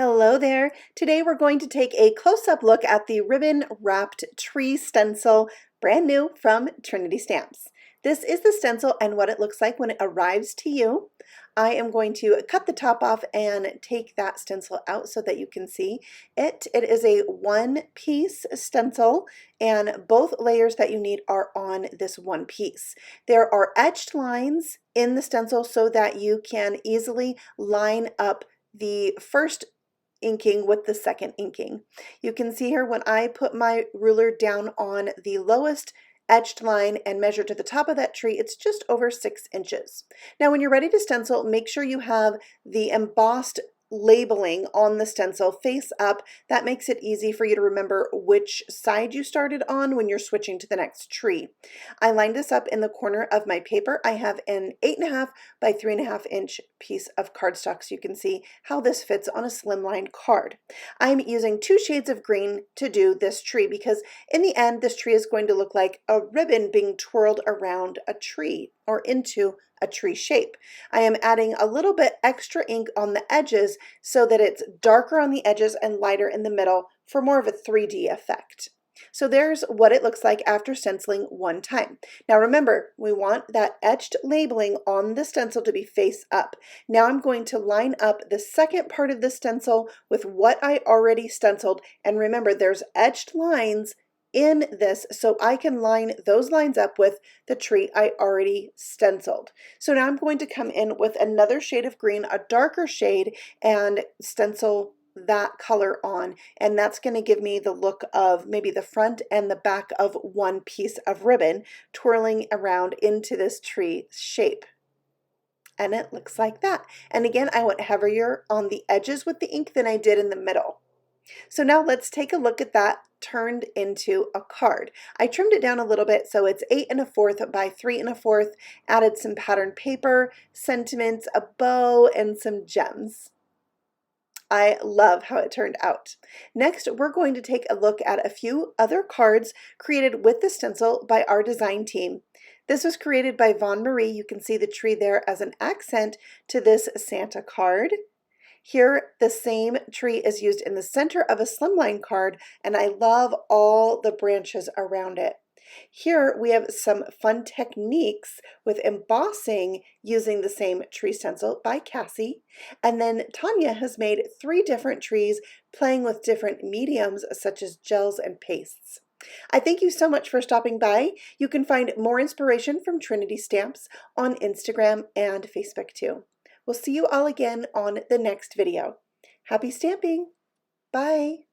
Hello there. Today we're going to take a close-up look at the ribbon wrapped tree stencil, brand new from Trinity Stamps. This is the stencil and what it looks like when it arrives to you. I am going to cut the top off and take that stencil out so that you can see it. It is a one-piece stencil and both layers that you need are on this one piece. There are etched lines in the stencil so that you can easily line up the first inking with the second inking. You can see here when I put my ruler down on the lowest etched line and measure to the top of that tree, it's just over 6 inches. Now when you're ready to stencil, make sure you have the embossed labeling on the stencil face up. That makes it easy for you to remember which side you started on when you're switching to the next tree. I lined this up in the corner of my paper. I have an 8.5 by 3.5 inch piece of cardstock, so you can see how this fits on a slimline card. I'm using 2 shades of green to do this tree because in the end this tree is going to look like a ribbon being twirled around a tree or into a tree shape. I am adding a little bit extra ink on the edges so that it's darker on the edges and lighter in the middle for more of a 3D effect. So there's what it looks like after stenciling one time. Now remember, we want that etched labeling on the stencil to be face up. Now I'm going to line up the second part of the stencil with what I already stenciled, and remember there's etched lines in this so I can line those lines up with the tree I already stenciled. So now I'm going to come in with another shade of green, a darker shade, and stencil that color on, and that's going to give me the look of maybe the front and the back of one piece of ribbon twirling around into this tree shape. And it looks like that. And again, I went heavier on the edges with the ink than I did in the middle. So now let's take a look at that turned into a card. I trimmed it down a little bit so it's 8 1/4 by 3 1/4, added some patterned paper, sentiments, a bow, and some gems. I love how it turned out. Next, we're going to take a look at a few other cards created with the stencil by our design team. This was created by Vaughn Marie. You can see the tree there as an accent to this Santa card. Here, the same tree is used in the center of a slimline card, and I love all the branches around it. Here we have some fun techniques with embossing using the same tree stencil by Cassie. And then Tanya has made 3 different trees playing with different mediums such as gels and pastes. I thank you so much for stopping by. You can find more inspiration from Trinity Stamps on Instagram and Facebook too. We'll see you all again on the next video. Happy stamping! Bye!